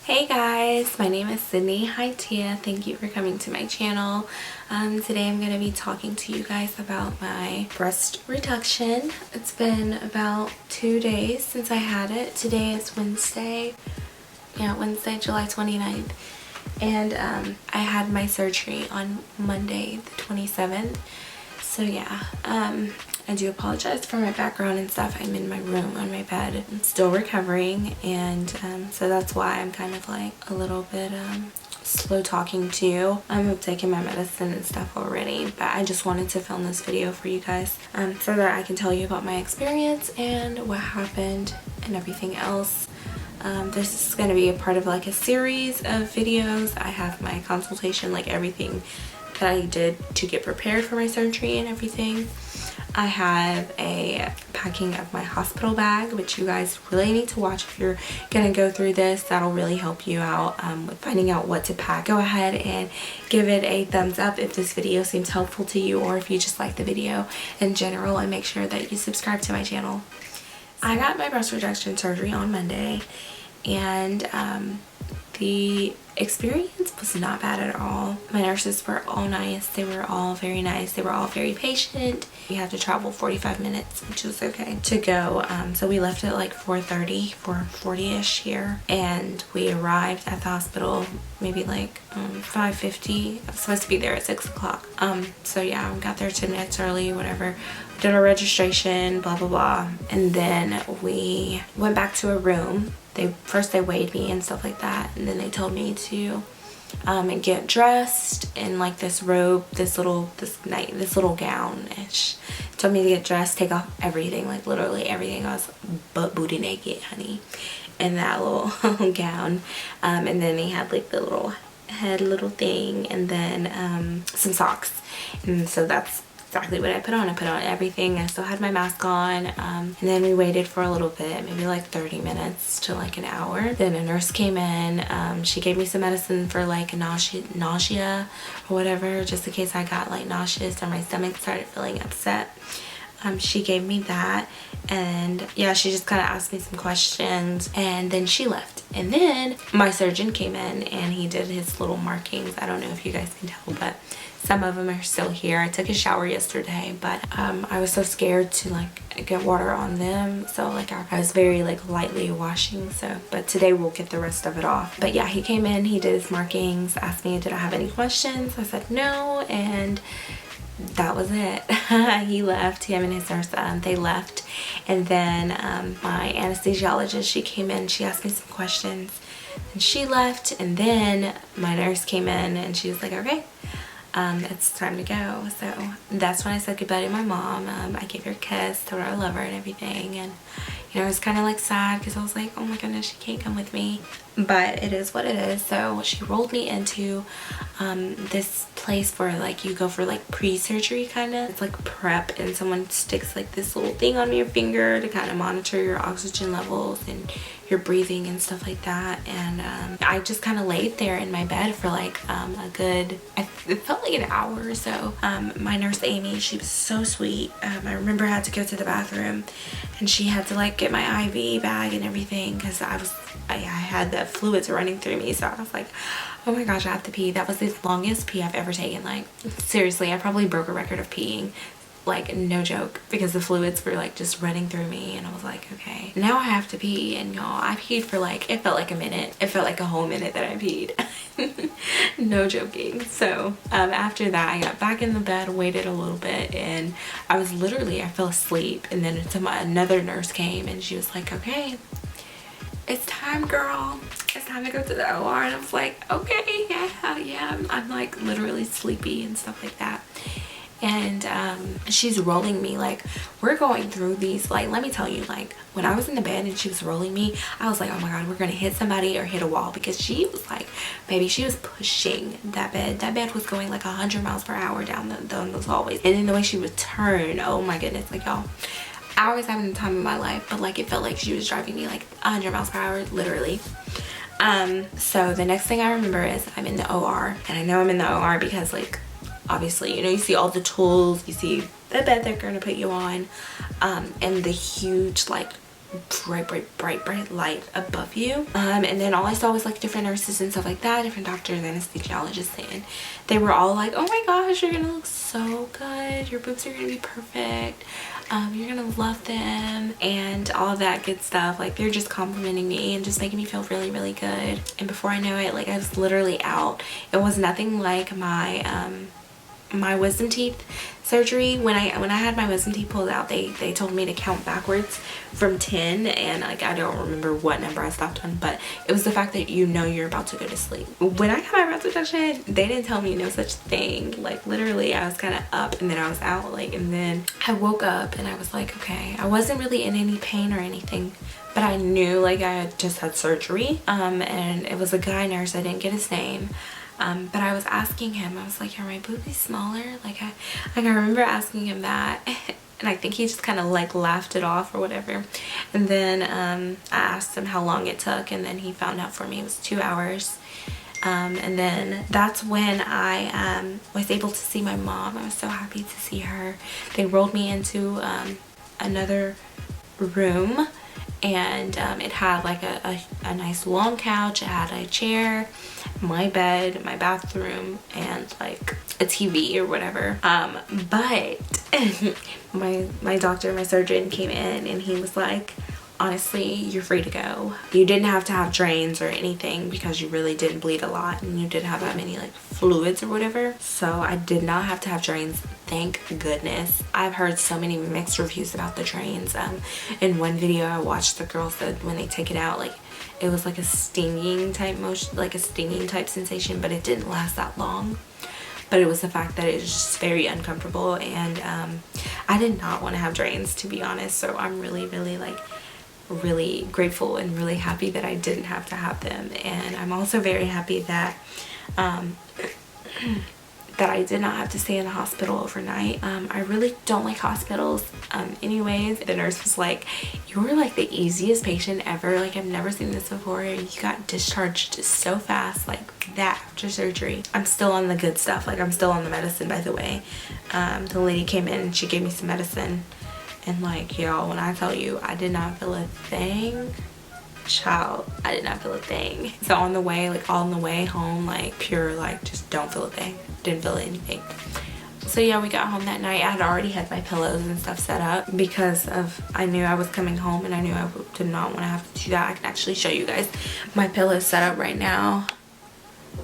Hey guys, my name is Sydney.hydeia. Thank you for coming to my channel. Today I'm going to be talking to you guys about my breast reduction. It's been about 2 days since I had it. Today is Wednesday. Yeah, Wednesday, July 29th. And I had my surgery on Monday the 27th. So yeah, I do apologize for my background and stuff. I'm in my room on my bed. I'm still recovering, and so that's why I'm kind of like a little bit slow talking to you. I've taken my medicine and stuff already, but I just wanted to film this video for you guys so that I can tell you about my experience and what happened and everything else. This is going to be a part of like a series of videos. I have my consultation, like everything that I did to get prepared for my surgery and everything. I have a packing of my hospital bag, which you guys really need to watch if you're gonna go through this. That'll really help you out with finding out what to pack. Go ahead and give it a thumbs up if this video seems helpful to you, or if you just like the video in general, and make sure that you subscribe to my channel. I got my breast reduction surgery on Monday, and the experience was not bad at all. My nurses were all nice. They were all very nice. They were all very patient. We had to travel 45 minutes, which was okay to go. So we left at like 4:30, 4:40ish here, and we arrived at the hospital maybe like 5:50. I was supposed to be there at 6 o'clock. So yeah, we got there 10 minutes early, whatever. Did our registration, blah blah blah, and then we went back to a room. First they weighed me and stuff like that, and then they told me to get dressed in like this robe, this little gown-ish. Told me to get dressed, take off everything, like literally everything. I was butt booty naked, honey, in that little gown. And then they had like the little thing, and then some socks. And so that's exactly what I put on. I put on everything. I still had my mask on, and then we waited for a little bit, maybe like 30 minutes to like an hour. Then a nurse came in. She gave me some medicine for like nausea or whatever, just in case I got like nauseous or my stomach started feeling upset. She gave me that, and yeah, she just kind of asked me some questions, and then she left. And then my surgeon came in and he did his little markings. I don't know if you guys can tell, but some of them are still here. I took a shower yesterday, but I was so scared to like get water on them, so like I was very like lightly washing. So but today we'll get the rest of it off. But yeah, he came in, he did his markings, asked me did I have any questions. I said no, and that was it. He left. Him and his nurse, they left. And then my anesthesiologist, she came in, she asked me some questions, and she left. And then my nurse came in and she was like, okay, it's time to go. So that's when I said goodbye to my mom. I gave her a kiss, told her I love her and everything, and you know, I was kind of like sad because I was like, oh my goodness, she can't come with me, but it is what it is. So she rolled me into this place where like you go for like pre-surgery kind of. It's like prep, and someone sticks like this little thing on your finger to kind of monitor your oxygen levels and your breathing and stuff like that. And I just kind of laid there in my bed for like a good, it felt like an hour or so. My nurse Amy, she was so sweet. I remember I had to go to the bathroom, and she had to like get my IV bag and everything because I had the fluids running through me. So I was like, oh my gosh, I have to pee. That was the longest pee I've ever taken. Like seriously, I probably broke a record of peeing, like no joke, because the fluids were like just running through me. And I was like, okay, now I have to pee. And y'all, I peed for like, it felt like a minute. It felt like a whole minute that I peed. No joking. So after that, I got back in the bed, waited a little bit, and I fell asleep. And then another nurse came, and she was like, okay, it's time, girl, it's time to go to the OR. And I was like, okay, yeah, I'm like literally sleepy and stuff like that. And she's rolling me, like we're going through these, like let me tell you, like when I was in the bed and she was rolling me, I was like, oh my god, we're gonna hit somebody or hit a wall, because she was like, baby, she was pushing that bed was going like 100 miles per hour down those hallways. And then the way she would turn, oh my goodness, like y'all, I was having the time of my life, but like it felt like she was driving me like 100 miles per hour, literally. So the next thing I remember is I'm in the OR, and I know I'm in the OR because like obviously, you know, you see all the tools, you see the bed they're gonna put you on, and the huge like bright light above you. And then all I saw was like different nurses and stuff like that, different doctors, anesthesiologists, and they were all like, oh my gosh, you're gonna look so good, your boobs are gonna be perfect, you're gonna love them, and all of that good stuff. Like, they're just complimenting me and just making me feel really good. And before I know it, like, I was literally out. It was nothing like my wisdom teeth surgery. When I had my wisdom teeth pulled out, they told me to count backwards from 10, and like, I don't remember what number I stopped on, but it was the fact that you know you're about to go to sleep. When I got my breast reduction, they didn't tell me no such thing. Like, literally, I was kind of up and then I was out, like, and then I woke up and I was like, okay, I wasn't really in any pain or anything, but I knew like I had just had surgery. And it was a guy nurse, I didn't get his name. But I was asking him, I was like, are my boobies smaller? Like I remember asking him that, and I think he just kind of like laughed it off or whatever. And then I asked him how long it took, and then he found out for me it was 2 hours. And then that's when I was able to see my mom. I was so happy to see her. They rolled me into another room, and it had like a nice long couch. It had a chair, my bed, my bathroom, and like a TV or whatever. But my doctor, my surgeon came in, and he was like, honestly, you're free to go. You didn't have to have drains or anything because you really didn't bleed a lot, and you didn't have that many like fluids or whatever. So I did not have to have drains, thank goodness. I've heard so many mixed reviews about the drains. In one video I watched, the girl said when they take it out, like, it was like a stinging type motion, like a stinging type sensation, but it didn't last that long. But it was the fact that it was just very uncomfortable, and I did not want to have drains, to be honest. So I'm really like really grateful and really happy that I didn't have to have them. And I'm also very happy that that I did not have to stay in the hospital overnight. I really don't like hospitals anyways. The nurse was like, you were like the easiest patient ever, like I've never seen this before. You got discharged so fast like that after surgery. I'm still on the good stuff, like I'm still on the medicine, by the way. The lady came in and she gave me some medicine, and like, y'all, when I tell you I did not feel a thing, child, I did not feel a thing. So on the way, like on the way home, like pure, like just don't feel a thing, didn't feel anything. So yeah, we got home that night. I had already had my pillows and stuff set up because of, I knew I was coming home, and I knew I did not want to have to do that. I can actually show you guys my pillow set up right now.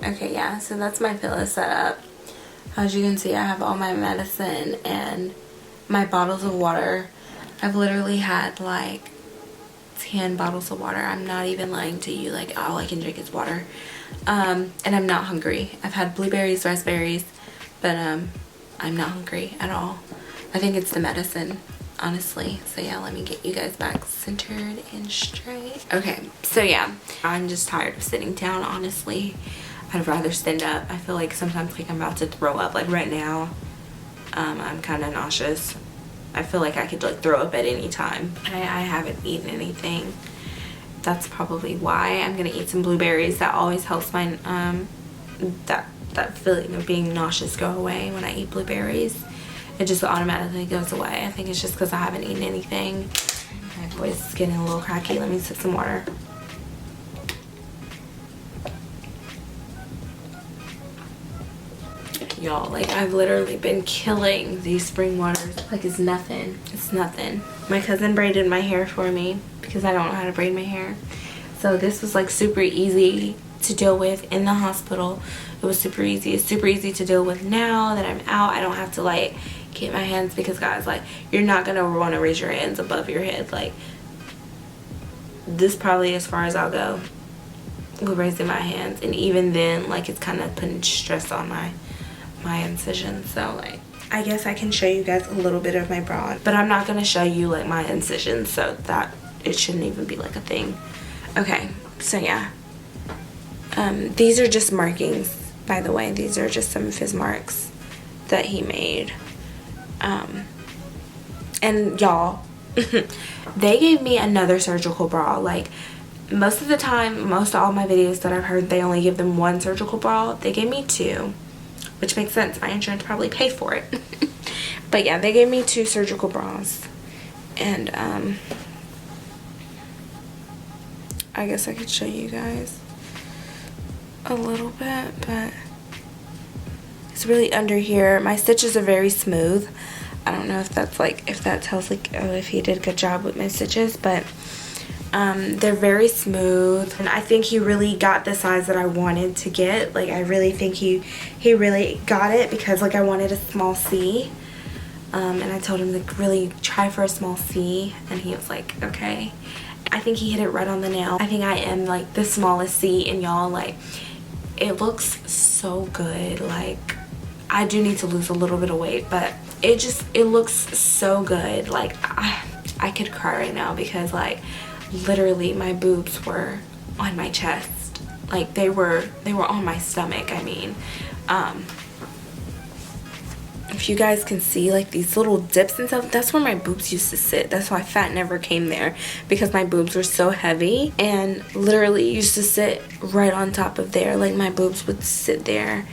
Okay, yeah, so that's my pillow set up. As you can see, I have all my medicine and my bottles of water. I've literally had like 10 bottles of water. I'm not even lying to you. Like, all I can drink is water. And I'm not hungry. I've had blueberries, raspberries, but I'm not hungry at all. I think it's the medicine, honestly. So yeah, let me get you guys back centered and straight. Okay, so yeah, I'm just tired of sitting down, honestly. I'd rather stand up. I feel like sometimes like I'm about to throw up. Like right now, I'm kind of nauseous. I feel like I could like throw up at any time. I haven't eaten anything. That's probably why. I'm gonna eat some blueberries. That always helps my that feeling of being nauseous go away when I eat blueberries. It just automatically goes away. I think it's just because I haven't eaten anything. My voice is getting a little cracky. Let me sip some water. Y'all, like, I've literally been killing these spring waters like it's nothing. It's nothing. My cousin braided my hair for me because I don't know how to braid my hair. So this was like super easy to deal with in the hospital. It was super easy. It's super easy to deal with now that I'm out. I don't have to like get my hands, because guys, like, you're not gonna want to raise your hands above your head. Like, this probably as far as I'll go with raising my hands, and even then, like, it's kind of putting stress on my incision. So like, I guess I can show you guys a little bit of my bra, but I'm not gonna show you like my incision, so that it shouldn't even be like a thing. Okay, so yeah, these are just markings, by the way. These are just some of his marks that he made. And y'all, they gave me another surgical bra. Like, most of the time, most of all my videos that I've heard, they only give them one surgical bra. They gave me two, which makes sense. My insurance probably paid for it. But yeah, they gave me two surgical bras. And I guess I could show you guys a little bit, but it's really under here. My stitches are very smooth. I don't know if that's like, if that tells like, oh, if he did a good job with my stitches, but they're very smooth, and I think he really got the size that I wanted to get. Like, I really think he really got it, because like I wanted a small C, and I told him to really try for a small C, and he was like, okay. I think he hit it right on the nail. I think I am like the smallest C, and y'all, like, it looks so good. Like, I do need to lose a little bit of weight, but it looks so good. Like, I could cry right now, because like literally my boobs were on my chest. Like, they were on my stomach. I mean, if you guys can see like these little dips and stuff, that's where my boobs used to sit. That's why fat never came there, because my boobs were so heavy and literally used to sit right on top of there. Like, my boobs would sit there.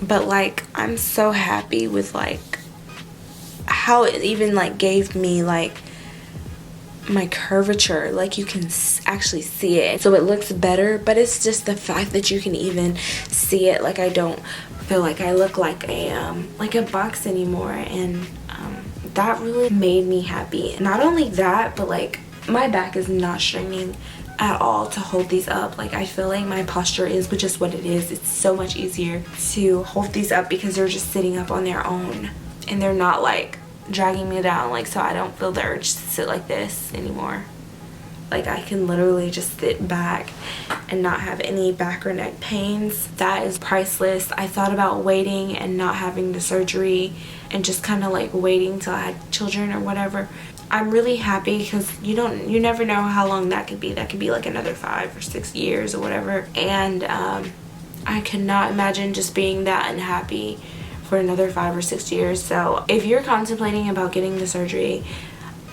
But like, I'm so happy with like how it even like gave me like my curvature. Like, you can actually see it, so it looks better. But it's just the fact that you can even see it. Like, I don't feel like I look like a box anymore, and that really made me happy. Not only that, but like, my back is not straining at all to hold these up. Like, I feel like my posture is just what it is. It's so much easier to hold these up because they're just sitting up on their own, and they're not like dragging me down, like, so I don't feel the urge to sit like this anymore. Like, I can literally just sit back and not have any back or neck pains. That is priceless. I thought about waiting and not having the surgery and just kind of like waiting till I had children or whatever. I'm really happy, because you never know how long that could be. That could be like another 5 or 6 years or whatever, and I could not imagine just being that unhappy for another 5 or 6 years. So if you're contemplating about getting the surgery,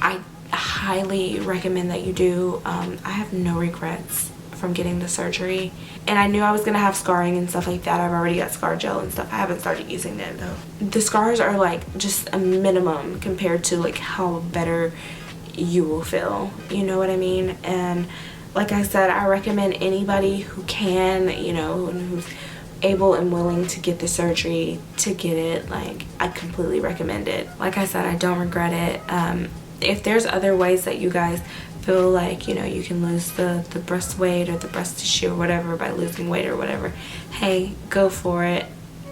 I highly recommend that you do. I have no regrets from getting the surgery, and I knew I was gonna have scarring and stuff like that. I've already got scar gel and stuff. I haven't started using them though. The scars are like just a minimum compared to like how better you will feel, you know what I mean? And like I said, I recommend anybody who can, you know, and who's able and willing to get the surgery to get it. Like, I completely recommend it. Like I said, I don't regret it. If there's other ways that you guys feel like, you know, you can lose the breast weight or the breast tissue or whatever by losing weight or whatever, hey, go for it.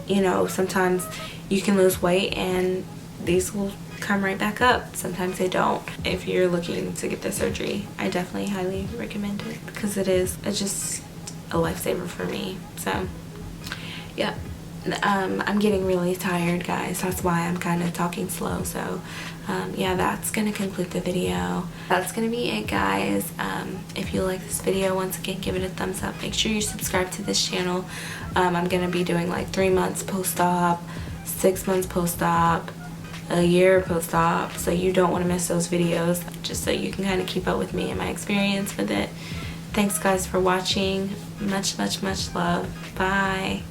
You know, sometimes you can lose weight and these will come right back up. Sometimes they don't. If you're looking to get the surgery, I definitely highly recommend it, because it's just a lifesaver for me. So yeah, I'm getting really tired, guys. That's why I'm kind of talking slow. So yeah, that's gonna conclude the video. That's gonna be it, guys. If you like this video, once again, give it a thumbs up. Make sure you subscribe to this channel. I'm gonna be doing like 3 months post-op, 6 months post-op, a year post-op, so you don't want to miss those videos, just so you can kind of keep up with me and my experience with it. Thanks, guys, for watching. Much love. Bye.